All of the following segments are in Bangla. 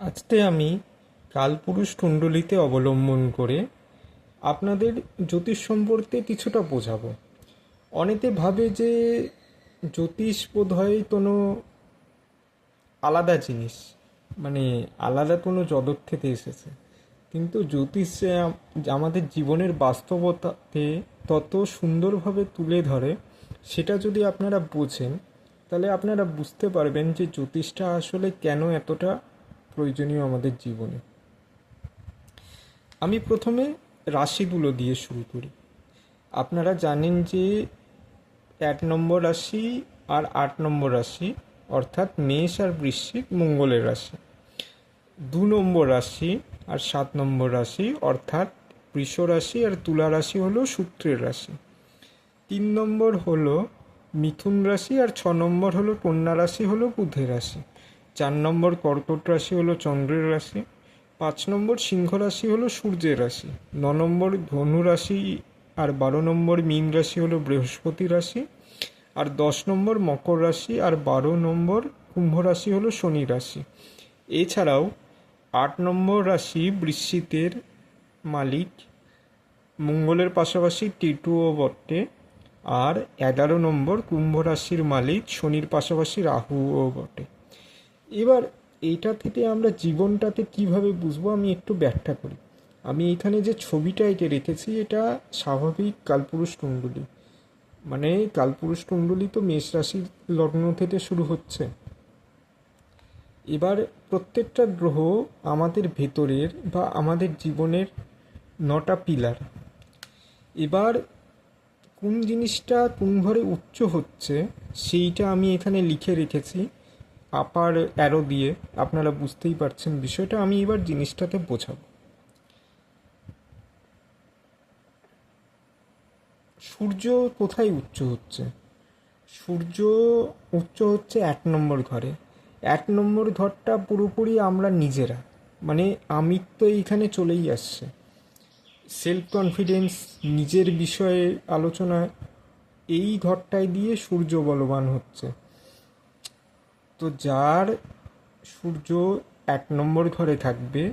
আজকে আমি কালপুরুষ কুণ্ডলিতে অবলম্বন করে আপনাদের জ্যোতিষ সম্পর্কে কিছুটা বোঝাবো। অনেকে ভাবে যে জ্যোতিষ বোধহয় কোনো আলাদা জিনিস, মানে আলাদা কোনো জগৎ থেকে এসেছে, কিন্তু জ্যোতিষ যে আমাদের জীবনের বাস্তবতাকে তত সুন্দরভাবে তুলে ধরে, সেটা যদি আপনারা বোঝেন তাহলে আপনারা বুঝতে পারবেন যে জ্যোতিষটা আসলে কেন এতটা প্রয়োজনীয় আমাদের জীবনে। আমি প্রথমে রাশিগুলো দিয়ে শুরু করি। আপনারা জানেন যে 1 নম্বর রাশি আর 8 নম্বর রাশি, অর্থাৎ মেষ আর বৃশ্চিক মঙ্গলের রাশি। 2 নম্বর রাশি আর 7 নম্বর রাশি, অর্থাৎ বৃষ রাশি আর তুলা রাশি হলো শুক্রের রাশি। 3 নম্বর হলো মিথুন রাশি আর 6 নম্বর হলো কন্যা রাশি, হলো বুধের রাশি। 4 নম্বর কর্কট রাশি হলো চন্দ্রের রাশি। 5 নম্বর সিংহ রাশি হলো সূর্যের রাশি। 9 নম্বর ধনু রাশি আর 12 নম্বর মীন রাশি হলো বৃহস্পতি রাশি। আর 10 নম্বর মকর রাশি আর 12 নম্বর কুম্ভ রাশি হলো শনি রাশি। এছাড়াও 8 নম্বর রাশি বৃশ্চিকের মালিক মঙ্গলের পাশাপাশি কেতুও বটে। আর 11 নম্বর কুম্ভ রাশির মালিক শনির পাশাপাশি রাহুও বটে। এবার এইটা থেকে আমরা জীবনটাতে কিভাবে বুঝবো আমি একটু ব্যাখ্যা করি। আমি এখানে যে ছবিটা এঁকে রেখেছি এটা স্বাভাবিক কালপুরুষ কুণ্ডলী, মানে কালপুরুষ কুণ্ডলী তো মেষ রাশির লগ্ন থেকে শুরু হচ্ছে। এবার প্রত্যেকটা গ্রহ আমাদের ভেতরের বা আমাদের জীবনের 9টা পিলার। এবার কোন জিনিসটা কোন ঘরে উচ্চ হচ্ছে সেইটা আমি এখানে লিখে রেখেছি আপার অ্যারো দিয়ে। আপনারা বুঝতেই পারছেন বিষয়টা। আমি এবার জিনিসটাতে বোঝাবো। সূর্য কোথায় উচ্চ হচ্ছে? সূর্য উচ্চ হচ্ছে 1 নম্বর ঘরে। 1 নম্বর ঘরটা পুরোপুরি আমরা নিজেরা, মানে আমিত্ব এইখানে চলেই আসছে। সেলফ কনফিডেন্স, নিজের বিষয়ে আলোচনা, এই ঘরটায় দিয়ে সূর্য বলবান হচ্ছে। তো যার সূর্য 1 নম্বর ঘরে থাকবে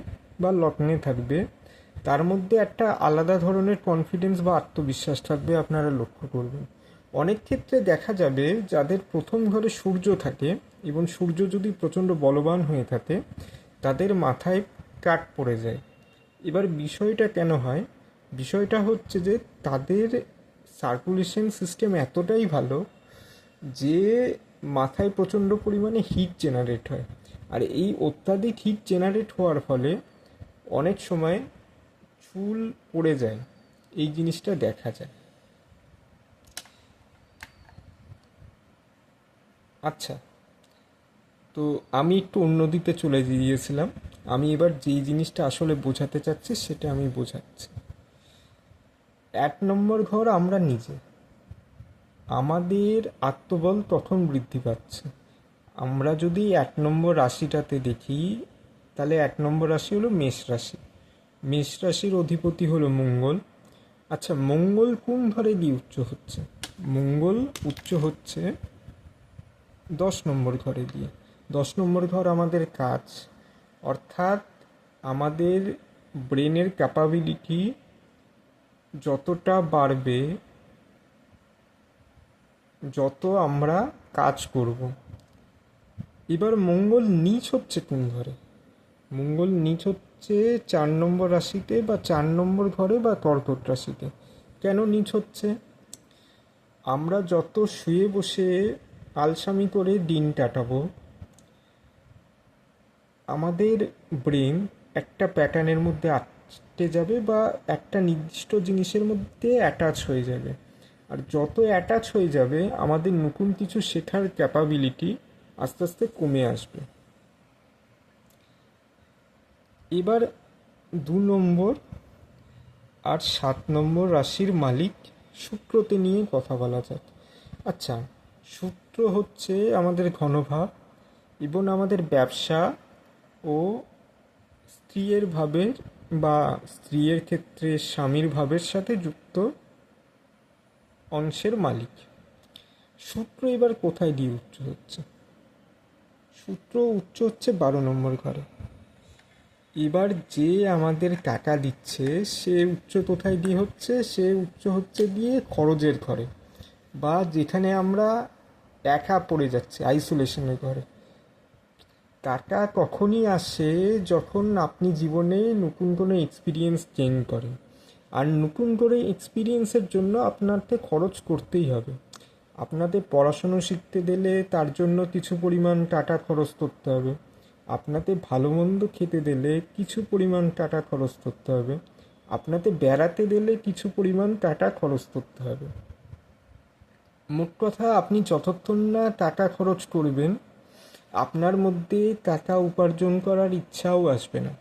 বা লগ্নে থাকবে, তার মধ্যে একটা আলাদা ধরনের কনফিডেন্স বা আত্মবিশ্বাস থাকবে, আপনারা লক্ষ্য করবেন। অনেক ক্ষেত্রে দেখা যাবে যাদের প্রথম ঘরে সূর্য থাকে এবং সূর্য যদি প্রচণ্ড বলবান হয়ে থাকে, তাদের মাথায় কাট পড়ে যায়। এবার বিষয়টা কেন হয়? বিষয়টা হচ্ছে যে তাদের সার্কুলেশন সিস্টেম এতটাই ভালো যে মাথায় প্রচণ্ড পরিমাণে হিট জেনারেট হয়। আর এই অত্যাধিক হিট জেনারেট হওয়ার ফলে অনেক সময় চুল পড়ে যায়, এই জিনিসটা দেখা যায়। আচ্ছা, তো আমি একটু অন্য দিকে চলে গিয়েছিলাম। আমি এবার যেই জিনিসটা আসলে বোঝাতে চাচ্ছি সেটা আমি বোঝাচ্ছি। 1 নম্বর ঘর আমরা নিজে, আমাদের আত্মবল তখন বৃদ্ধি পাচ্ছে। আমরা যদি 1 নম্বর রাশিটাতে দেখি, তাহলে 1 নম্বর রাশি হলো মেষ রাশি। মেষ রাশির অধিপতি হলো মঙ্গল। আচ্ছা, মঙ্গল কোন ঘরে গিয়ে উচ্চ হচ্ছে? মঙ্গল উচ্চ হচ্ছে 10 নম্বর ঘরে গিয়ে। 10 নম্বর ঘর আমাদের কাজ, অর্থাৎ আমাদের ব্রেনের ক্যাপাবিলিটি যতটা বাড়বে, যত আমরা কাজ করব। এবার মঙ্গল নীচ হচ্ছে কোন ঘরে? মঙ্গল নীচ হচ্ছে 4 নম্বর রাশিতে বা 4 নম্বর ঘরে বা কর্কট রাশিতে। কেন নীচ হচ্ছে? আমরা যত শুয়ে বসে আলসামি করে দিন কাটাবো, আমাদের ব্রেন একটা প্যাটার্নের মধ্যে আটকে যাবে বা একটা নির্দিষ্ট জিনিসের মধ্যে অ্যাটাচ হয়ে যাবে। আর যত অ্যাটাচ হয়ে যাবে, আমাদের নতুন কিছু শেখার ক্যাপাবিলিটি আস্তে আস্তে কমে আসবে। এবার 2 নম্বর আর 7 নম্বর রাশির মালিক শুক্রতে নিয়ে কথা বলা যাক। আচ্ছা, শুক্র হচ্ছে আমাদের ঘনভাব এবং আমাদের ব্যবসা ও স্ত্রীর ভাবের বা স্ত্রীর ক্ষেত্রে স্বামীর ভাবের সাথে যুক্ত অংশের মালিক। শুক্র এবার কোথায় গিয়ে উচ্চ হচ্ছে? শুক্র উচ্চ হচ্ছে 12 নম্বর ঘরে। এবার যে আমাদের টাকা দিচ্ছে সে উচ্চ কোথায় দিয়ে হচ্ছে, সে উচ্চ হচ্ছে দিয়ে খরচের ঘরে, বা যেখানে আমরা একা পড়ে যাচ্ছি আইসোলেশনের ঘরে। টাকা কখনই আসে যখন আপনি জীবনে নতুন কোনো এক্সপিরিয়েন্স গেইন করেন, আর নতুন করে এক্সপিরিয়েন্সের জন্য আপনাকে খরচ করতেই হবে। আপনাদের পড়াশুনো শিখতে দিলে তার জন্য কিছু পরিমাণ টাকা খরচ করতে হবে, আপনাদের ভালো মন্দ খেতে দিলে কিছু পরিমাণ টাকা খরচ করতে হবে, আপনাদের বেড়াতে দিলে কিছু পরিমাণ টাকা খরচ করতে হবে। মোট কথা, আপনি যতক্ষণ না টাকা খরচ করবেন আপনার মধ্যে টাকা উপার্জন করার ইচ্ছাও আসবে না।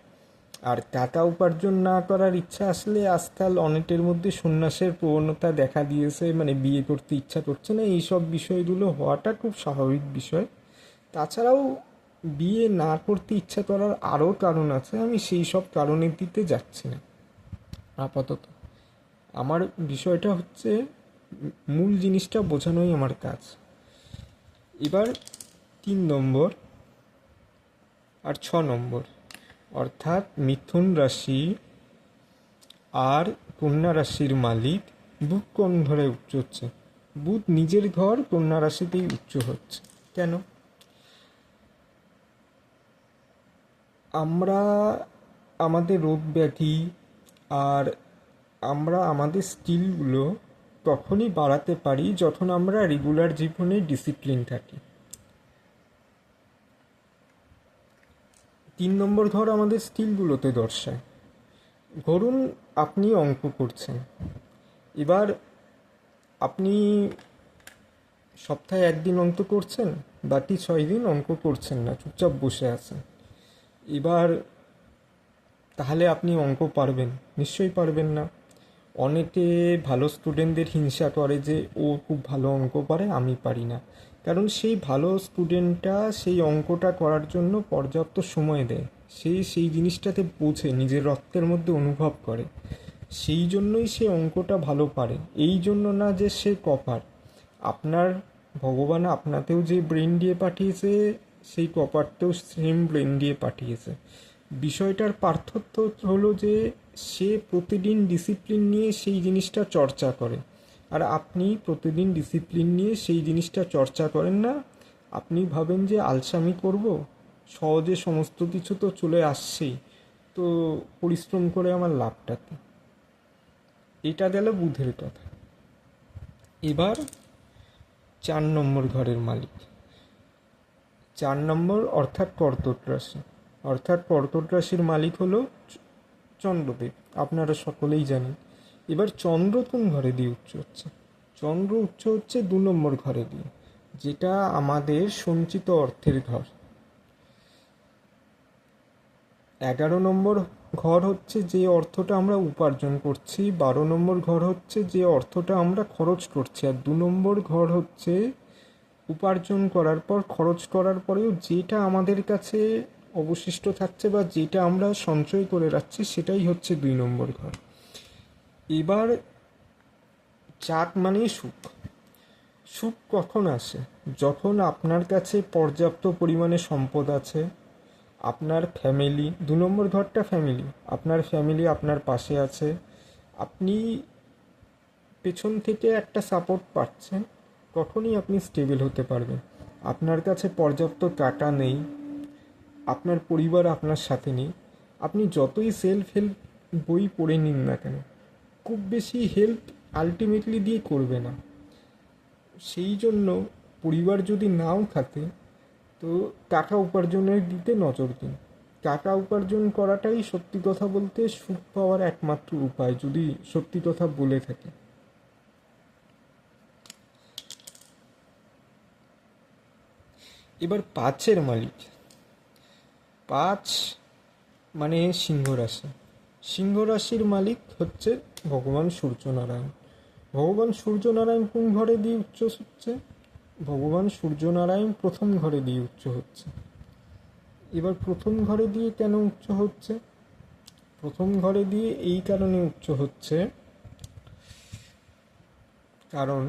আর টাকা উপার্জন না করার ইচ্ছা আসলে আজকাল অনেকের মধ্যে সন্ন্যাসের প্রবণতা দেখা দিয়েছে, মানে বিয়ে করতে ইচ্ছা করছে না, এইসব বিষয়গুলো হওয়াটা খুব স্বাভাবিক বিষয়। তাছাড়াও বিয়ে না করতে ইচ্ছা করার আরও কারণ আছে, আমি সেই সব কারণের দিতে যাচ্ছি না আপাতত। আমার বিষয়টা হচ্ছে মূল জিনিসটা বোঝানোই আমার কাজ। এবার 3 নম্বর আর 6 নম্বর, অর্থাৎ মিথুন রাশি আর কন্যা রাশির মালিক বুধ কোন ঘরে উচ্চ হচ্ছে? বুধ নিজের ঘর কন্যা রাশিতেই উচ্চ হচ্ছে। কেন? আমরা আমাদের রোগ ব্যাধি আর আমরা আমাদের স্কিলগুলো তখনই বাড়াতে পারি যখন আমরা রেগুলার জীবনে ডিসিপ্লিন থাকি। 3 নম্বর ঘর আমাদের স্কিলগুলোতে দর্শায়। ধরুন আপনি অঙ্ক করছেন, এবার আপনি সপ্তাহে একদিন অঙ্ক করছেন, বাকি 6 দিন অঙ্ক করছেন না, চুপচাপ বসে আছেন। এবার তাহলে আপনি অঙ্ক পারবেন? নিশ্চয়ই পারবেন না। অনেকে ভালো স্টুডেন্টদের হিংসা করে যে ও খুব ভালো অঙ্ক পারে, আমি পারি না। কারণ সেই ভালো স্টুডেন্টটা সেই অঙ্কটা করার জন্য পর্যাপ্ত সময় দেয়, সেই জিনিসটাতে বোঝে, নিজের রক্তের মধ্যে অনুভব করে, সেই জন্যই সে অঙ্কটা ভালো পারে। এই জন্য না যে সে কপার। আপনার ভগবান আপনাতেও যে ব্রেন দিয়ে পাঠিয়েছে, সেই কপারতেও সেম ব্রেন দিয়ে পাঠিয়েছে। বিষয়টার পার্থক্য হলো যে সে প্রতিদিন ডিসিপ্লিন নিয়ে সেই জিনিসটা চর্চা করে, আর আপনি প্রতিদিন ডিসিপ্লিন নিয়ে সেই জিনিসটা চর্চা করেন না। আপনি ভাবেন যে আলসামি করব, সহজে সমস্ত কিছু তো চলে আসছেই, তো পরিশ্রম করে আমার লাভটা কী? এটা গেল বুধের কথা। এবার 4 নম্বর ঘরের মালিক, 4 নম্বর অর্থাৎ কর্কট রাশি, অর্থাৎ কর্কট রাশির মালিক হলো চন্দ্রদেব, আপনারা সকলেই জানেন। এবার চন্দ্র কোন ঘরে দিয়ে উচ্চ হচ্ছে? চন্দ্র উচ্চ হচ্ছে 2 নম্বর ঘরে দিয়ে, যেটা আমাদের সঞ্চিত অর্থের ঘর। 11 নম্বর ঘর হচ্ছে যে অর্থটা আমরা উপার্জন করছি, 12 নম্বর ঘর হচ্ছে যে অর্থটা আমরা খরচ করছি, আর 2 নম্বর ঘর হচ্ছে উপার্জন করার পর, খরচ করার পরেও যেটা আমাদের কাছে অবশিষ্ট থাকছে বা যেটা আমরা সঞ্চয় করে রাখছি, সেটাই হচ্ছে 2 নম্বর ঘর। এবার চাক মানে সুখ। সুখ কখন আসে? যখন আপনার কাছে পর্যাপ্ত পরিমাণে সম্পদ আছে, আপনার ফ্যামিলি, 2 নম্বর ঘরটা ফ্যামিলি, আপনার ফ্যামিলি আপনার পাশে আছে, আপনি পেছন থেকে একটা সাপোর্ট পাচ্ছেন, তখনই আপনি স্টেবল হতে পারবেন। আপনার কাছে পর্যাপ্ত টাকা নেই, আপনার পরিবার আপনার সাথে নেই, আপনি যতই সেলফ হেল্প বই পড়ে নিন না কেন, খুব বেশি হেল্প আলটিমেটলি দিয়ে করবে না। সেই জন্য পরিবার যদি নাও থাকে, তো টাকা উপার্জনের দিকে নজর দিন। টাকা উপার্জন করাটাই সত্যি কথা বলতে সুখ পাওয়ার একমাত্র উপায়, যদি সত্যি কথা বলে থাকি। এবার 5-এর মালিক, 5 মানে সিংহ রাশি। সিংহ রাশির মালিক হচ্ছে ভগবান সূর্যনারায়ণ। ভগবান সূর্যনারায়ণ কোন ঘরে দিয়ে উচ্চ হচ্ছে? ভগবান সূর্যনারায়ণ প্রথম ঘরে দিয়ে উচ্চ হচ্ছে। এবার প্রথম ঘরে দিয়ে কেন উচ্চ হচ্ছে? প্রথম ঘরে দিয়ে এই কারণে উচ্চ হচ্ছে, কারণ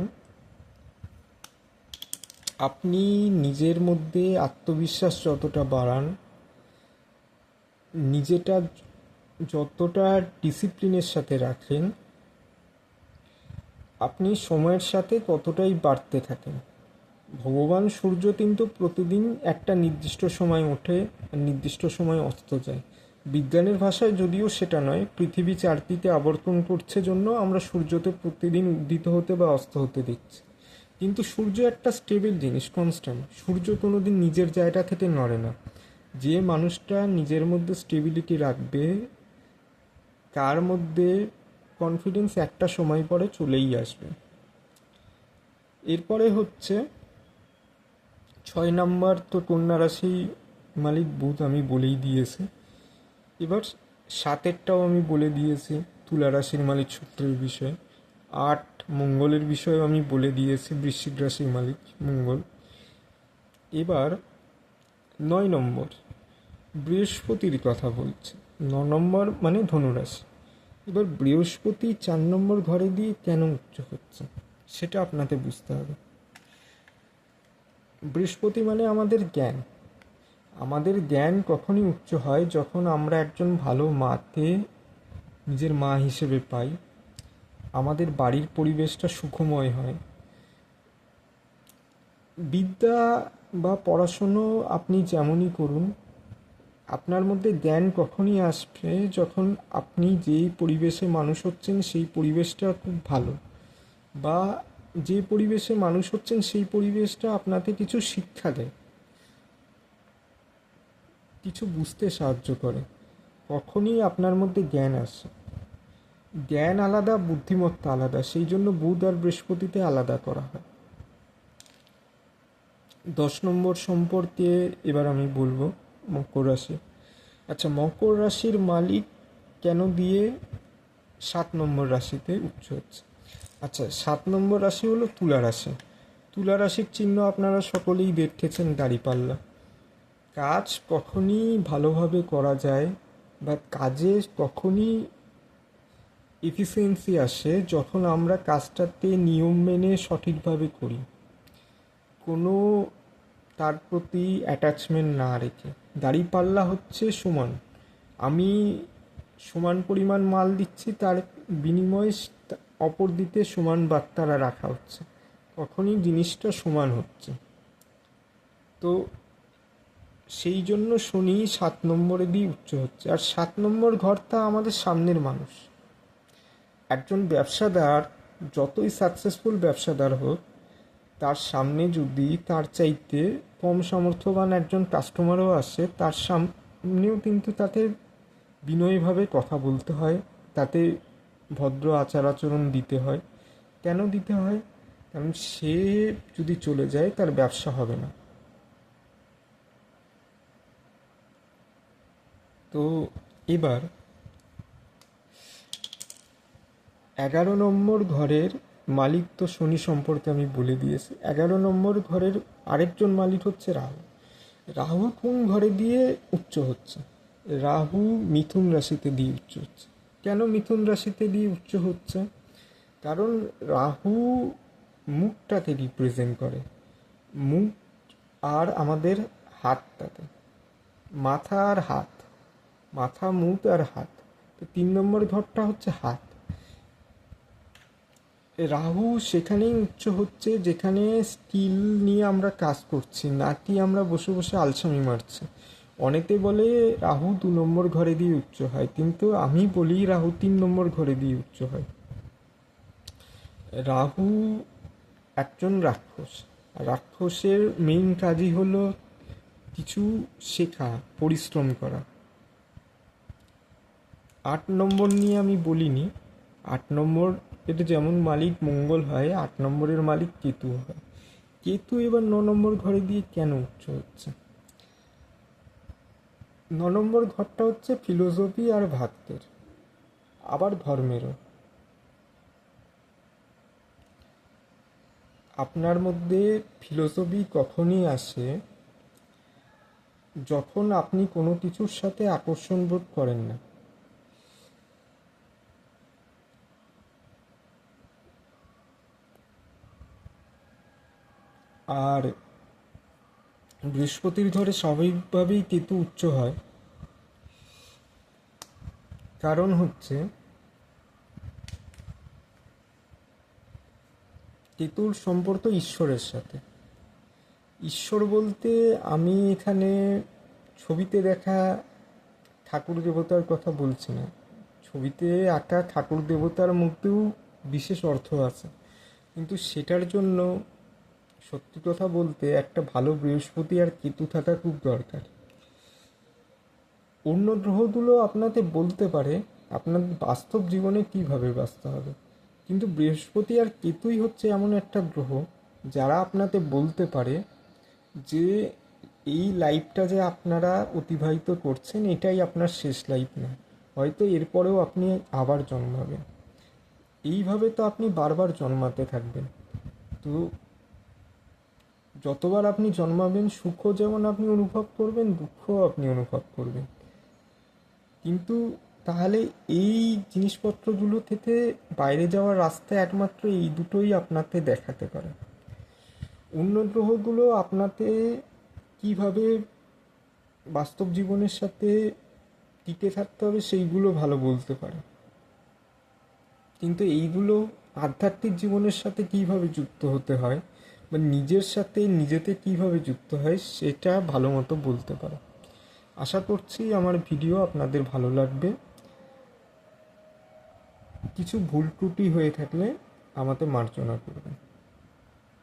আপনি নিজের মধ্যে আত্মবিশ্বাস যতটা বাড়ান, নিজেটা যতটা ডিসিপ্লিনের সাথে রাখেন, আপনি সময়ের সাথে ততটাই বাড়তে থাকেন। ভগবান সূর্য কিন্তু প্রতিদিন একটা নির্দিষ্ট সময় ওঠে আর নির্দিষ্ট সময় অস্ত যায়। বিজ্ঞানের ভাষায় যদিও সেটা নয়, পৃথিবী চারদিকে আবর্তন করছে জন্য আমরা সূর্যতে প্রতিদিন উদিত হতে বা অস্ত হতে দেখছি। কিন্তু সূর্য একটা স্টেবল জিনিস, কনস্ট্যান্ট। সূর্য কোনোদিন নিজের জায়গা থেকে নড়ে না। যে মানুষটা নিজের মধ্যে স্টেবিলিটি রাখবে, তার মধ্যে কনফিডেন্স একটা সময় পরে চলেই আসবে। এরপরে হচ্ছে 6 নম্বর, তো কন্যা রাশি মালিক বুধ আমি বলেই দিয়েছি। এবার 7এরটাও আমি বলে দিয়েছি, তুলা রাশির মালিক শুক্রের বিষয়। 8 মঙ্গলের বিষয়েও আমি বলে দিয়েছি, বৃশ্চিক রাশির মালিক মঙ্গল। এবার 9 নম্বর বৃহস্পতির কথা বলছে। 9 নম্বর মানে ধনুরাশি। এবার বৃহস্পতি 4 নম্বর ঘরে দিয়ে কেন উচ্চ হচ্ছে সেটা আপনাকে বুঝতে হবে। বৃহস্পতি মানে আমাদের জ্ঞান। আমাদের জ্ঞান কখনই উচ্চ হয় যখন আমরা একজন ভালো মাকে নিজের মা হিসেবে পাই, আমাদের বাড়ির পরিবেশটা সুখময় হয়। বিদ্যা বা পড়াশুনো আপনি যেমনই করুন, আপনার মধ্যে জ্ঞান কখনই আসবে যখন আপনি যেই পরিবেশে মানুষ হচ্ছেন সেই পরিবেশটা খুব ভালো, বা যে পরিবেশে মানুষ হচ্ছেন সেই পরিবেশটা আপনাকে কিছু শিক্ষা দেয়, কিছু বুঝতে সাহায্য করে, কখনই আপনার মধ্যে জ্ঞান আসে। জ্ঞান আলাদা, বুদ্ধিমত্তা আলাদা, সেই জন্য বুধ আর বৃহস্পতিতে আলাদা করা হয়। 10 নম্বর সম্পর্কে এবার আমি বলবো, মকর রাশি। আচ্ছা, মকর রাশির মালিক কেন দিয়ে 7 নম্বর রাশিতে উচ্চ হচ্ছে? আচ্ছা, 7 নম্বর রাশি হলো তুলা রাশি। তুলা রাশির চিহ্ন আপনারা সকলেই দেখেছেন, দাঁড়িপাল্লা। কাজ কখনই ভালোভাবে করা যায় বা কাজে কখনই এফিসিয়েন্সি আসে যখন আমরা কাজটাতে নিয়ম মেনে সঠিকভাবে করি, কোনো তার প্রতি অ্যাটাচমেন্ট না রেখে। দাঁড়িপাল্লা হচ্ছে সমান, আমি সমান পরিমাণ মাল দিচ্ছি, তার বিনিময়ে অপর দিকে সমান বার্তারা রাখা হচ্ছে, কখনই জিনিসটা সমান হচ্ছে। তো সেই জন্য শনি 7 নম্বরে দিয়ে উচ্চ হচ্ছে। আর 7 নম্বর ঘরটা আমাদের সামনের মানুষ। একজন ব্যবসাদার যতই সাকসেসফুল ব্যবসাদার হোক, তার সামনে যদি তার চাইতে কম সামর্থ্যবান একজন কাস্টমারও আসে, তার সামনেও কিন্তু তাকে বিনয়ীভাবে কথা বলতে হয়, তাতে ভদ্র আচার আচরণ দিতে হয়। কেন দিতে হয়? কারণ সে যদি চলে যায় তার ব্যবসা হবে না। তো এবার 11 নম্বর ঘরের মালিক তো শনি সম্পর্কে আমি বলে দিয়েছি। 11 নম্বর ঘরের আরেকজন মালিক হচ্ছে রাহু। রাহু কোন ঘরে দিয়ে উচ্চ হচ্ছে? রাহু মিথুন রাশিতে দিয়ে উচ্চ হচ্ছে। কেন মিথুন রাশিতে দিয়ে উচ্চ হচ্ছে? কারণ রাহু মুখটাকে রিপ্রেজেন্ট করে, মুখ আর আমাদের হাতটাকে, মাথা আর হাত, মাথা, মুখ আর হাত। তো 3 নম্বর ঘরটা হচ্ছে হাত। রাহু সেখানেই উচ্চ হচ্ছে যেখানে স্কিল নিয়ে আমরা কাজ করছি, না কি আমরা বসে বসে আলসামি মারছি। অনেকে বলে রাহু 2 নম্বর ঘরে দিয়ে উচ্চ হয়, কিন্তু আমি বলি রাহু 3 নম্বর ঘরে দিয়ে উচ্চ হয়। রাহু একজন রাক্ষস। রাক্ষসের মেইন কাজই হলো কিছু শেখা, পরিশ্রম করা। 8 নম্বর নিয়ে আমি বলিনি। 8 নম্বর এটা যেমন মালিক মঙ্গল হয়, 8 নম্বরের মালিক কেতু হয়। কেতু এবার 9 নম্বর ঘরে দিয়ে কেন উচ্চ হচ্ছে? 9 নম্বর ঘরটা হচ্ছে ফিলোসফি আর ভাগ্যের, আবার ধর্মেরও। আপনার মধ্যে ফিলোসফি কখনই আসে যখন আপনি কোনো কিছুর সাথে আকর্ষণ বোধ করেন না। আর বৃহস্পতির ঘরে স্বাভাবিকভাবেই কেতু উচ্চ হয় কারণ হচ্ছে কেতুর সম্পর্ক ঈশ্বরের সাথে। ঈশ্বর বলতে আমি এখানে ছবিতে দেখা ঠাকুর দেবতার কথা বলছি না। ছবিতে আঁকা ঠাকুর দেবতার মধ্যেও বিশেষ অর্থ আছে, কিন্তু সেটার জন্য সত্যি কথা বলতে একটা ভালো বৃহস্পতি আর কেতু থাকা খুব দরকার। অন্য গ্রহগুলো আপনাকে বলতে পারে আপনার বাস্তব জীবনে কিভাবে বাঁচতে হবে, কিন্তু বৃহস্পতি আর কেতুই হচ্ছে এমন একটা গ্রহ যারা আপনাকে বলতে পারে যে এই লাইফটা যে আপনারা অতিবাহিত করছেন এটাই আপনার শেষ লাইফ না, হয়তো এরপরেও আপনি আবার জন্মাবেন। এইভাবে তো আপনি বারবার জন্মাতে থাকবেন। তো যতবার আপনি জন্মাবেন সুখও যেমন আপনি অনুভব করবেন, দুঃখও আপনি অনুভব করবেন। কিন্তু তাহলে এই জিনিসপত্রগুলো থেকে বাইরে যাওয়ার রাস্তা একমাত্র এই দুটোই আপনাকে দেখাতে পারে। অন্য গ্রহগুলো আপনাকে কিভাবে বাস্তব জীবনের সাথে টিকে থাকতে হবে সেইগুলো ভালো বলতে পারে, কিন্তু এইগুলো আধ্যাত্মিক জীবনের সাথে কিভাবে যুক্ত হতে হয় বা নিজের সাথে নিজেতে কিভাবে যুক্ত হয় সেটা ভালো মতো বলতে পারে। আশা করছি আমার ভিডিও আপনাদের ভালো লাগবে। কিছু ভুল ত্রুটি হয়ে থাকলে আমাকে মার্জনা করবেন।